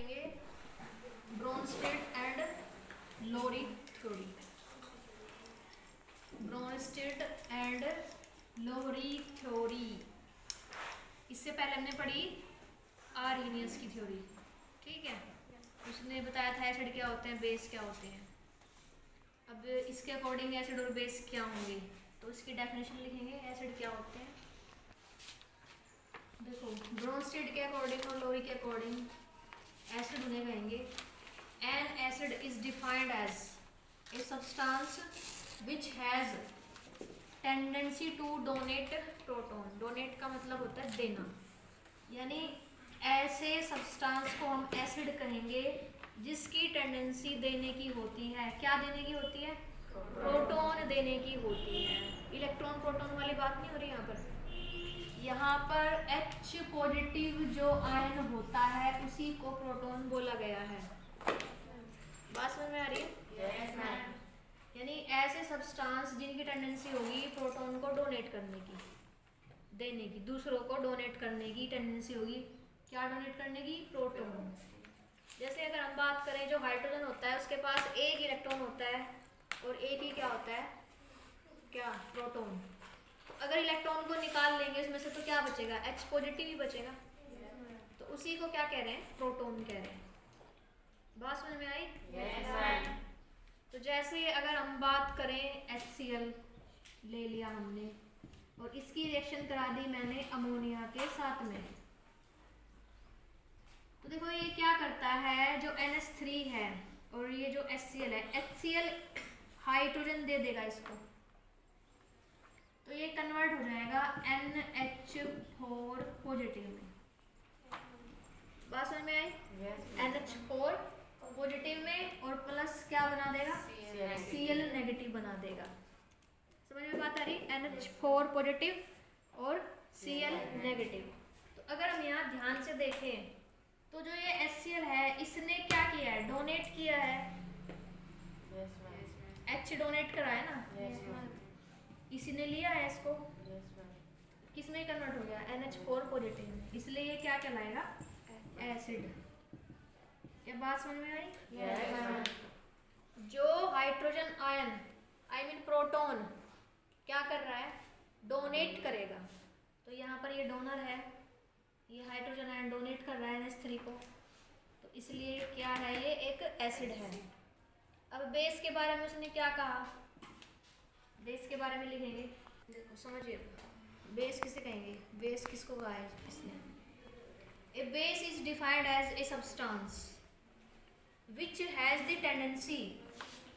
कहेंगे Bronsted and Lowry theory. Bronsted and Lowry theory, इससे पहले हमने पढ़ी आर्हेनियस की थ्योरी, ठीक है। उसने बताया था एसिड क्या होते हैं, बेस क्या होते हैं। अब इसके अकॉर्डिंग एसिड और बेस क्या होंगे, तो इसकी डेफिनेशन लिखेंगे एसिड क्या होते हैं। देखो ब्रोनस्टेड के अकॉर्डिंग और लोरी के अकॉर्डिंग एसिड उन्हें कहेंगे an acid is defined as a substance which has tendency to donate proton. Donate का मतलब होता है देना, यानी ऐसे सब्सटेंस को हम एसिड कहेंगे जिसकी टेंडेंसी देने की होती है। क्या देने की होती है? प्रोटॉन देने की होती है। इलेक्ट्रॉन प्रोटॉन वाली बात नहीं हो रही यहाँ पर। यहाँ पर H पॉजिटिव जो आयन होता है उसी को प्रोटॉन बोला गया है। बात समझ में आ रही है? Yes, ma'am. यानी ऐसे सब्सटेंस जिनकी टेंडेंसी होगी प्रोटॉन को डोनेट करने की, देने की, दूसरों को डोनेट करने की टेंडेंसी होगी। क्या डोनेट करने की? प्रोटॉन। जैसे अगर हम बात करें, जो हाइड्रोजन होता है उसके पास एक इलेक्ट्रॉन होता है और एक ही क्या होता है? क्या? प्रोटॉन। अगर इलेक्ट्रॉन को निकाल लेंगे उसमें से तो क्या बचेगा? H पॉजिटिव ही बचेगा। तो उसी को क्या कह रहे हैं? प्रोटॉन कह रहे हैं। बात समझ में आई? Yes, ma'am. तो जैसे अगर हम बात करें HCl ले लिया हमने और इसकी रिएक्शन करा दी मैंने अमोनिया के साथ में, तो देखो ये क्या करता है, जो NH3 है और ये जो HCl है, HCl हाइड्रोजन दे देगा इसको, तो ये कन्वर्ट हो जाएगा NH4 पॉजिटिव में। बात समझ में आई? Yes. NH4 पॉजिटिव में और प्लस क्या बना देगा? Cl नेगेटिव बना देगा। समझ में बात आ रही? NH4 पॉजिटिव और Cl नेगेटिव। तो अगर हम यहाँ ध्यान से देखें तो जो ये HCl है इसने क्या किया है? डोनेट किया है। Yes, ma'am. H डोनेट करा है ना, Yes, ma'am. इसी ने लिया है इसको, Yes, ma'am. किस में कन्वर्ट हो गया? NH4 पॉजिटिव में, इसलिए ये क्या कहलाएगा? एसिड। क्या बात समझ में आई? Yes, ma'am. जो hydrogen ion I mean proton क्या कर रहा है? डोनेट करेगा। तो यहाँ पर ये डोनर है, ये हाइड्रोजन आयन डोनेट कर रहा है NH3 को, तो इसलिए क्या है? ये एक एसिड है। अब बेस के बारे में उसने क्या कहा? बेस के बारे में लिखेंगे, देखो समझिए, बेस किसे कहेंगे? बेस किसको कहा है इसने? A base is defined as a substance which has the tendency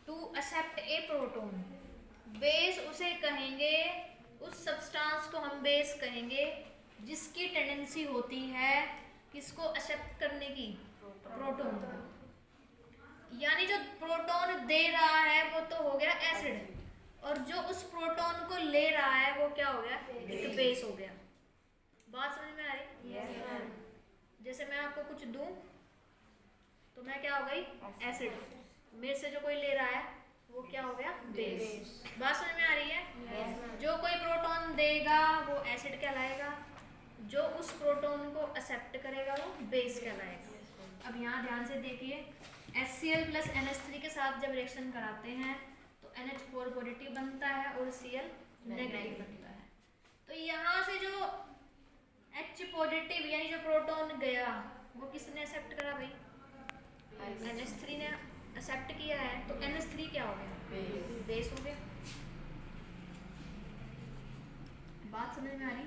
to accept a proton. Base उसे कहेंगे, उस सब्सटेंस को हम बेस कहेंगे जिसकी टेंडेंसी होती है किसको एक्सेप्ट करने की? प्रोटॉन को। यानी जो प्रोटॉन दे रहा है वो तो हो गया एसिड, और जो उस प्रोटॉन को ले रहा है वो क्या हो गया? एक बेस हो गया। बात समझ में आ रही? Yes, ma'am. जैसे मैं आपको कुछ दूं तो मैं क्या हो गई? एसिड। मेरे से जो कोई ले रहा है वो क्या हो गया? बेस। बात समझ में आ रही है? Yes, ma'am. जो कोई प्रोटॉन देगा वो एसिड कहलाएगा, जो उस प्रोटॉन को एक्सेप्ट करेगा वो बेस कहलाएगा। अब यहाँ ध्यान से देखिए, HCl प्लस NH3 के साथ जब रिएक्शन कराते हैं तो NH4 पॉजिटिव बनता है और Cl नेगेटिव बनता है। तो यहाँ से जो H पॉजिटिव यानी जो प्रोटॉन गया वो किसने एक्सेप्ट करा भाई? NH3 ने एक्सेप्ट किया है, तो NH3 क्या हो गया? बेस हो गया। बात समझ में आ रही?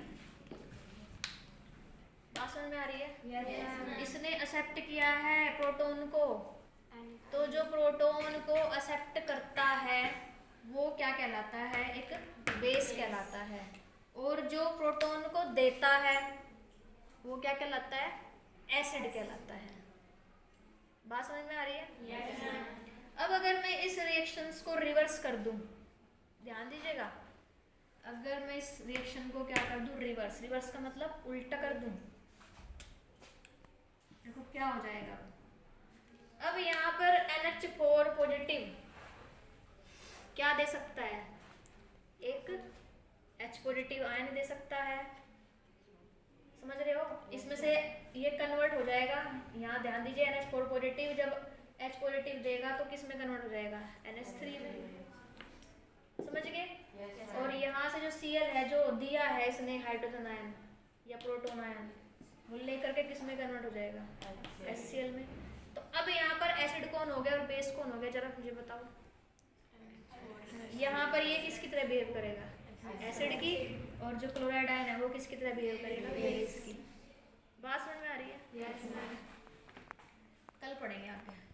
बात समझ में आ रही है? Yes, इसने एक्सेप्ट किया है प्रोटॉन को, तो जो प्रोटॉन को एक्सेप्ट करता है वो क्या कहलाता है? एक बेस कहलाता है, और जो प्रोटॉन को देता है वो क्या कहलाता है? एसिड कहलाता है। बात समझ में आ रही है? Yes, ma'am. अब अगर मैं इस रिएक्शंस को रिवर्स कर दूं, ध्यान दीजिएगा, अगर मैं इस रिएक्शन को क्या कर दूं? रिवर्स। रिवर्स का मतलब उल्टा कर दूं, देखो क्या हो जाएगा। अब यहाँ पर NH4 पॉजिटिव क्या दे सकता है? एक H पॉजिटिव आयन दे सकता है, समझ रहे हो? इसमें से ये कन्वर्ट हो जाएगा, यहाँ ध्यान दीजिए NH4 पॉजिटिव जब H पॉजिटिव देगा तो किस में कन्वर्ट हो जाएगा? NH3 में। समझ गए? Yes, और यहाँ से जो Cl है जो दिया है इसने हाइड्रोजन आयन या प्रोटॉन आयन, वो लेकर के किस में कन्वर्ट हो जाएगा? HCl में। तो अब यहाँ पर एसिड कौन हो गया और बेस कौन हो गया, जरा मुझे बताओ। यहाँ पर ये किसकी तरह बिहेव करेगा? एसिड की। और जो क्लोराइड आयन है वो किसकी तरह बिहेव करेगा? बेस की। बात समझ में आ रही है? Yes, ma'am. कल पढ़ेंगे आगे।